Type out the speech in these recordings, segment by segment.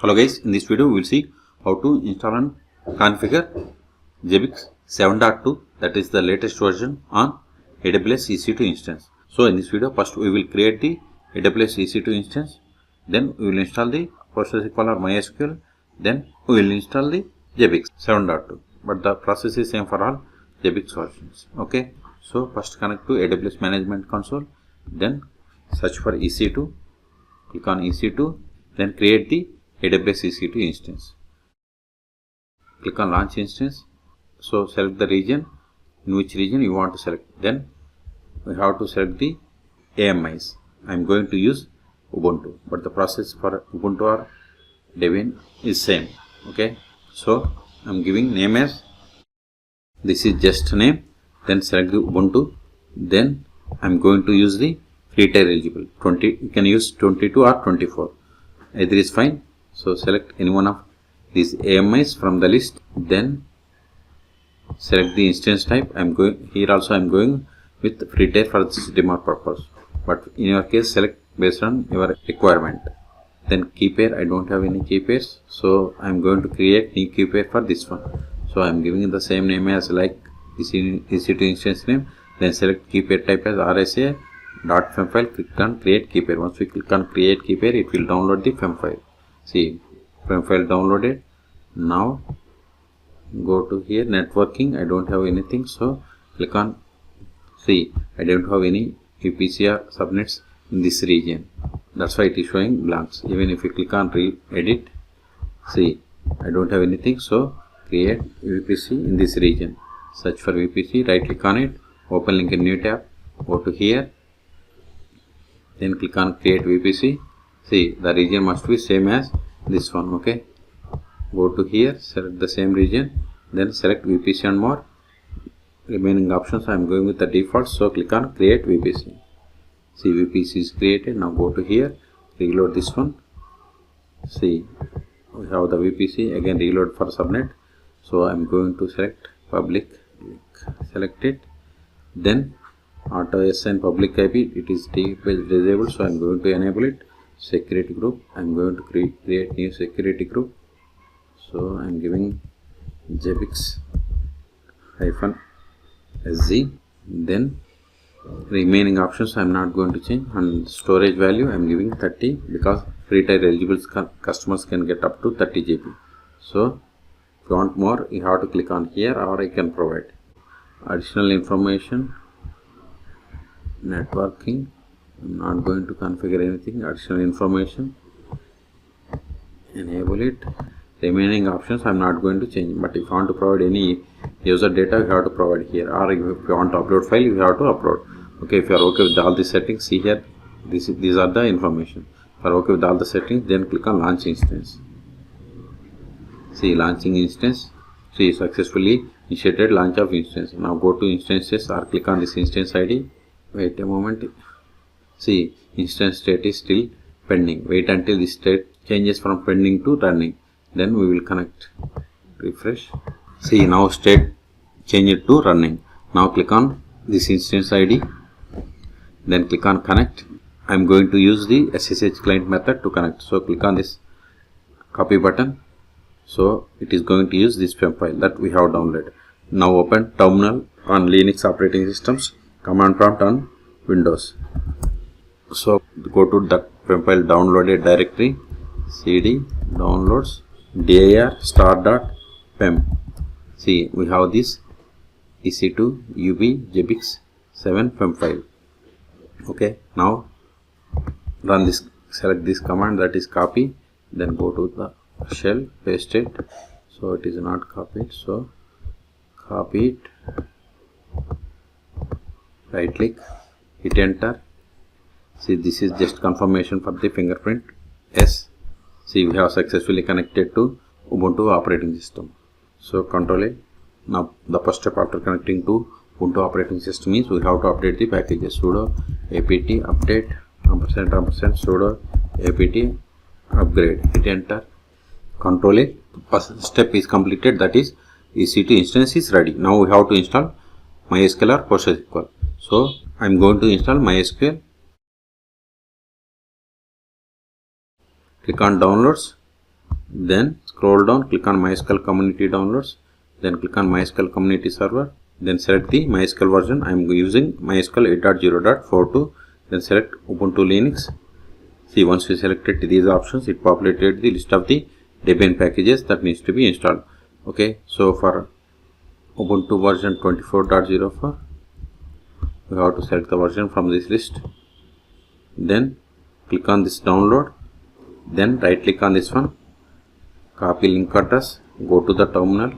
Hello guys, in this video we will see how to install and configure Zabbix 7.2, that is the latest version on AWS EC2 instance. So in this video first we will create the AWS EC2 instance, then we will install the PostgreSQL or MySQL, then we will install the Zabbix 7.2, but the process is same for all Zabbix versions. Okay, so first connect to AWS management console, then search for EC2, click on EC2, then create the AWS EC2 instance. Click on launch instance. So select the region, in which region you want to select. Then we have to select the AMIs. I am going to use Ubuntu, but the process for Ubuntu or Debian is same. Okay, so I am giving name as, this is just name, then select the Ubuntu, then I am going to use the free tier eligible 20. You can use 22 or 24, either is fine. So select any one of these AMIs from the list, then select the instance type. I am going with free tier for this demo purpose, but in your case select based on your requirement. Then key pair, I don't have any key pairs, so I am going to create new key pair for this one. So I am giving the same name as like EC2 instance name, then select key pair type as RSA.fem file, click on create key pair. Once we click on create key pair, it will download the fem file. See, fem file downloaded. Now go to here, networking, I don't have anything, so click on, see, I don't have any VPC or subnets in this region, that's why it is showing blanks. Even if you click on edit, see, I don't have anything, so create VPC in this region. Search for VPC, right click on it, open link in new tab, go to here, then click on create VPC. See, the region must be same as this one. Okay, go to here, select the same region, then select VPC and more. Remaining options I am going with the default, so click on create VPC. See, VPC is created. Now go to here, reload this one. See, we have the VPC, again reload for subnet. So I am going to select public, select it, then auto assign public IP, it is disabled, so I am going to enable it. Security group, I am going to create new security group, so I am giving Zabbix -SZ. Then remaining options I am not going to change, and storage value I am giving 30, because free tier eligible customers can get up to 30 GB. So if you want more, you have to click on here, or I can provide additional information. Networking, I'm not going to configure anything. Additional information, enable it. Remaining options I'm not going to change, but if you want to provide any user data, you have to provide here, or if you want to upload file, you have to upload. Okay, if you are okay with all the settings, see here, these are the information. If you are okay with all the settings, then click on launch instance. See, launching instance. See, successfully initiated launch of instance. Now go to instances, or click on this instance ID. Wait a moment. See, instance state is still pending. Wait until this state changes from pending to running, then we will connect. Refresh. See, now state changed to running. Now click on this instance ID, then click on connect. I am going to use the SSH client method to connect, so click on this copy button. So it is going to use this fem file that we have downloaded. Now open terminal on Linux operating systems, command prompt on Windows. So go to the fem file downloaded directory, cd downloads dir star.pem. See, we have this EC2 UB Zabbix 7 fem file. Okay, now run this, select this command, that is copy, then go to the shell, paste it. So it is not copied, so copy it, right click, hit enter. See, this is just confirmation for the fingerprint. Yes, see, we have successfully connected to Ubuntu operating system. So Control A. Now the first step after connecting to Ubuntu operating system is we have to update the packages. Sudo apt update && sudo apt upgrade. Hit enter. Control A. First step is completed, that is EC2 instance is ready. Now we have to install MySQL or PostgreSQL. So I am going to install MySQL. Click on downloads, Then scroll down, click on MySQL community downloads, then click on MySQL community server, then select the MySQL version. I am using MySQL 8.0.42, then select Ubuntu Linux. See, once we selected these options, it populated the list of the Debian packages that needs to be installed. Okay, so for Ubuntu version 24.04, we have to select the version from this list. Then click on this download, then right click on this one, copy link address, go to the terminal,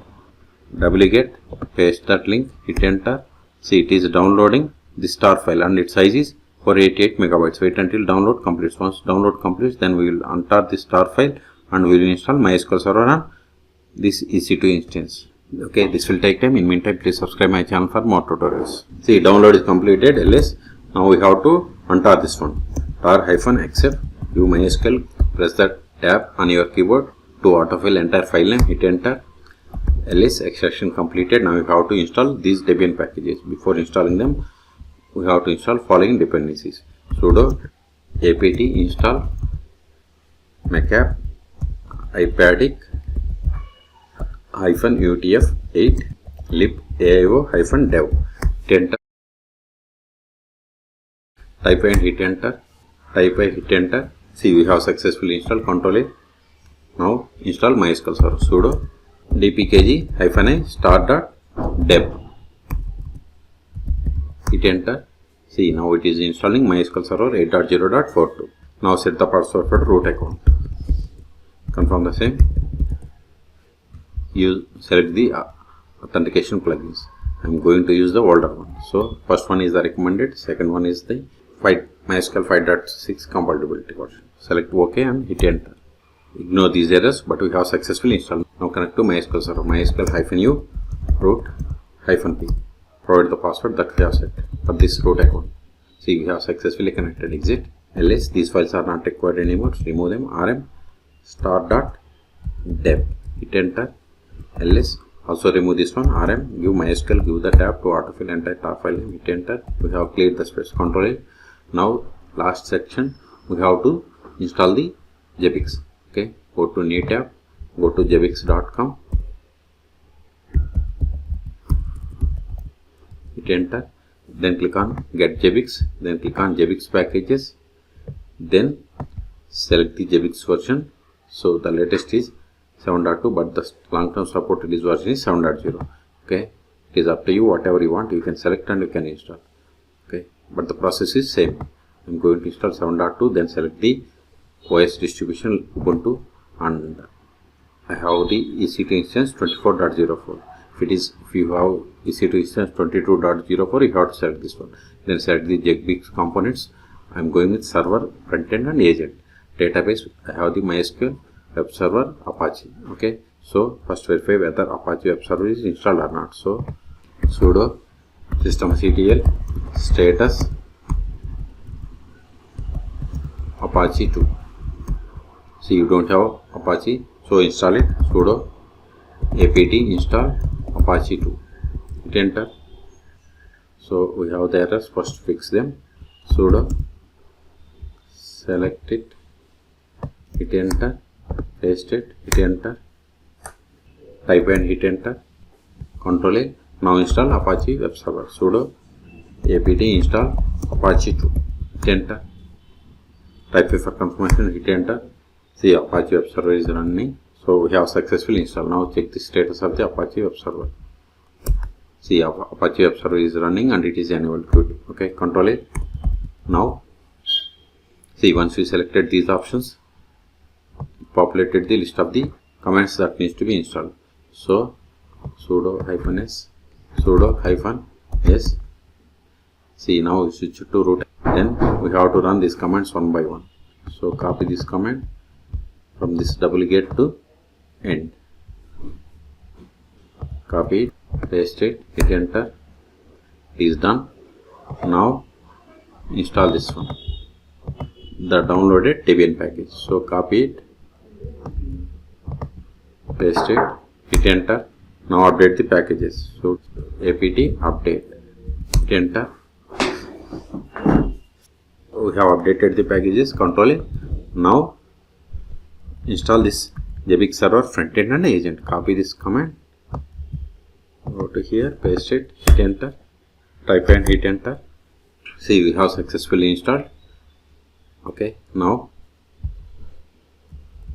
duplicate, paste that link, hit enter. See, it is downloading the star file and its size is 488 megabytes. Wait until download completes. Once download completes, then we will untar the star file and we will install MySQL server on this EC2 instance. Okay, this will take time. In meantime, please subscribe my channel for more tutorials. See, download is completed. ls. Now we have to untar this one. tar-accept, view MySQL, press that tab on your keyboard to autofill entire file name, hit enter. ls extraction completed. Now we have to install these Debian packages. Before installing them, we have to install following dependencies: sudo apt install macapp ipadic -utf8 libaio-dev. Enter. Type and hit enter. Type and hit enter. See, we have successfully installed. Control A. Now install MySQL server. Sudo dpkg-i start.deb. Hit enter. See, now it is installing MySQL server 8.0.42. Now set the password for root account. Confirm the same. Select the authentication plugins. I am going to use the older one. So first one is the recommended, second one is the MySQL 5.6 compatibility version. Select OK and hit enter. Ignore these errors, but we have successfully installed. Now connect to MySQL server. MySQL-u root-p. Provide the password that we have set for this root account. See, we have successfully connected. Exit. ls. These files are not required anymore. Remove them. rm start.deb. Hit enter. ls. Also remove this one. rm. Give MySQL. Give the tab to autofill entire tar file name. Hit enter. We have cleared the space. Control A. Now last section, we have to install the Zabbix. Okay. Go to new tab. Go to zabbix.com. Hit enter. Then click on get Zabbix. Then click on Zabbix packages. Then select the Zabbix version. So the latest is 7.2, but the long-term supported version is 7.0. Okay, it is up to you. Whatever you want, you can select and you can install. Okay, but the process is same. I'm going to install 7.2. Then select the OS distribution Ubuntu, and I have the EC2 instance 24.04. If you have EC2 instance 22.04, you have to select this one. Then select the Zabbix components. I'm going with server, frontend and agent. Database, I have the MySQL, web server, Apache. Okay, so first verify whether Apache web server is installed or not. So sudo systemctl status Apache 2. See, you don't have Apache, so install it. Sudo apt install Apache 2. Hit enter. So we have the errors. First fix them. Sudo select it, hit enter, paste it, hit enter, type and hit enter. Control A. Now install Apache web server. Sudo apt install Apache 2. Hit enter. Type for confirmation, hit enter. See, Apache web server is running. So we have successfully installed. Now check the status of the Apache web server. See, Apache web server is running and it is enabled. Good. Okay, Control A. Now see, once we selected these options, it populated the list of the commands that needs to be installed. So sudo -s, sudo -s. See, now we switch to root. Then we have to run these commands one by one. So copy this command from this duplicate to end. Copy it, paste it, hit enter. It is done. Now install this one, the downloaded Debian package. So copy it, paste it, hit enter. Now update the packages. So apt update, hit enter. We have updated the packages. Control A. Now install this Zabbix server frontend and agent. Copy this command, go to here, paste it, hit enter, type and hit enter. See, we have successfully installed. Okay, now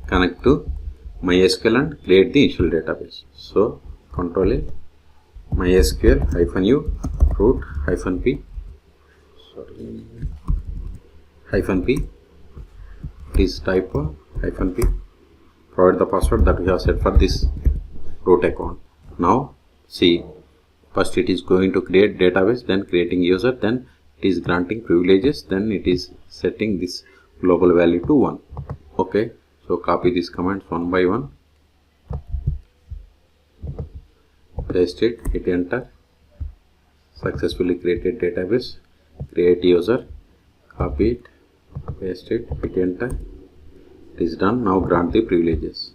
connect to MySQL and create the initial database. So Control A, MySQL -u root -p, -p, please type -p, provide the password that we have set for this root account. Now see, first it is going to create database, then creating user, then it is granting privileges, then it is setting this global value to 1. Okay, so copy these commands one by one, paste it, hit enter. Successfully created database, create user, copy it, paste it, hit enter. It is done. Now grant the privileges,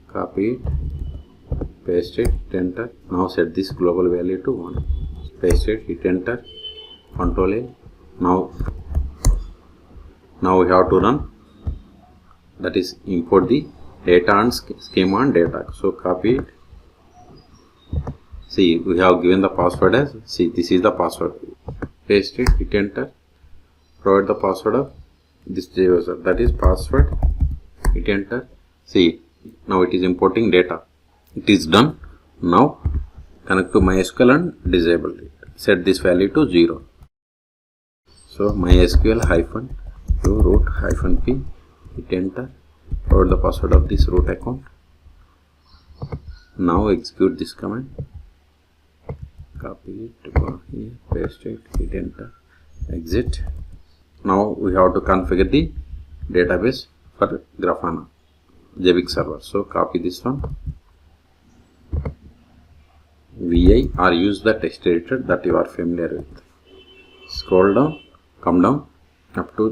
copy it, paste it, hit enter. Now set this global value to 1, paste it, hit enter, Control A. Now we have to run, that is import the data and schema and data. So copy it. See, we have given the password as, see, this is the password, paste it, hit enter, provide the password of this user, that is password, hit enter. See, now it is importing data. It is done. Now connect to MySQL and disable it, set this value to 0. So MySQL -u root -p, hit enter, provide the password of this root account. Now execute this command, copy it, go here, paste it, hit enter, exit. Now we have to configure the database for Grafana Zabbix server. So copy this one, vi, or use the text editor that you are familiar with. Scroll down, come down up to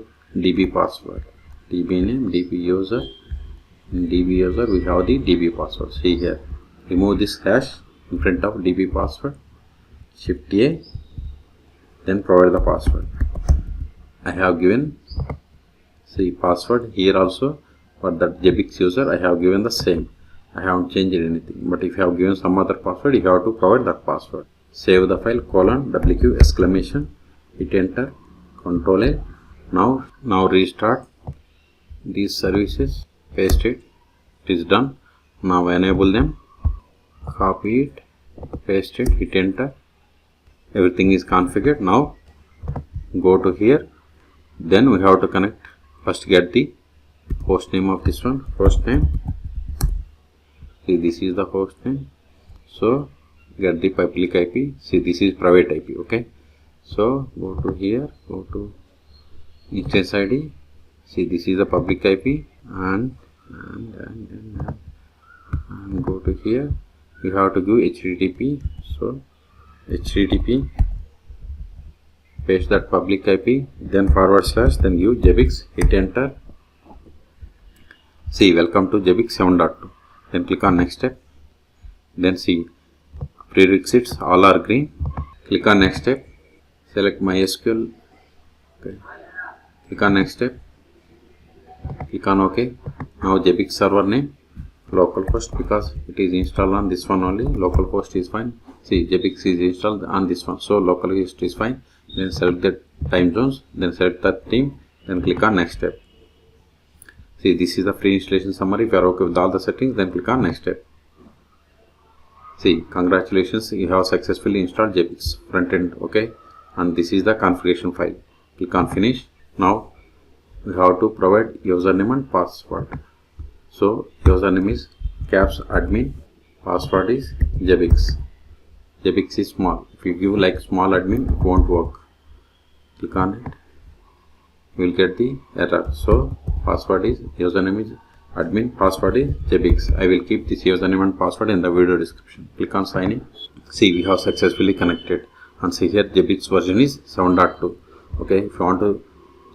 db password, db name, db user. In db user we have the db password. See here, remove this hash in front of db password, shift A, then provide the password. I have given, see, password here also for that Zabbix user I have given the same. I haven't changed anything, but if you have given some other password, you have to provide that password. Save the file, wq exclamation, hit enter, Control A. Now restart these services, paste it, it is done. Now enable them, copy it, paste it, hit enter. Everything is configured. Now go to here, then we have to connect. First get the host name of this one, host name. See, this is the host name. So get the public IP. See, this is private IP. Okay, so go to here, go to instance ID. See, this is the public IP, and go to here. You have to give HTTP. So HTTP, paste that public IP, then /, then give Zabbix, hit enter. See, welcome to Zabbix 7.2. Then click on next step. Then see, prerequisites all are green. Click on next step. Select MySQL. Okay. Click on next step. Click on OK. Now Zabbix server name, localhost, because it is installed on this one only. Localhost is fine. See, Zabbix is installed on this one, so localhost is fine. Then select the time zones, then select the theme, then click on next step. See, this is the free installation summary. If you are okay with all the settings, then click on next step. See, congratulations, you have successfully installed Zabbix frontend. Okay, and this is the configuration file. Click on finish. Now we have to provide username and password. So username is caps admin, password is Zabbix. Zabbix is small. If you give like small admin, it won't work. Click on it, you will get the error. So password is, username is admin, password is Zabbix. I will keep this username and password in the video description. Click on sign in. See, we have successfully connected, and see here Zabbix version is 7.2. Okay, if you want to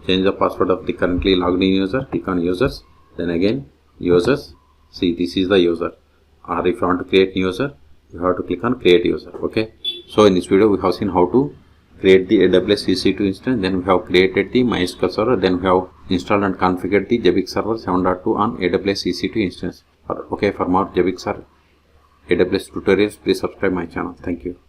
change the password of the currently logged in user, click on users, then again users. See, this is the user. Or if you want to create new user, you have to click on create user. Okay, so in this video we have seen how to create the AWS EC2 instance, then we have created the MySQL server, then we have installed and configured the Zabbix server 7.2 on AWS EC2 instance. Okay, for more Zabbix or AWS tutorials, please subscribe my channel. Thank you.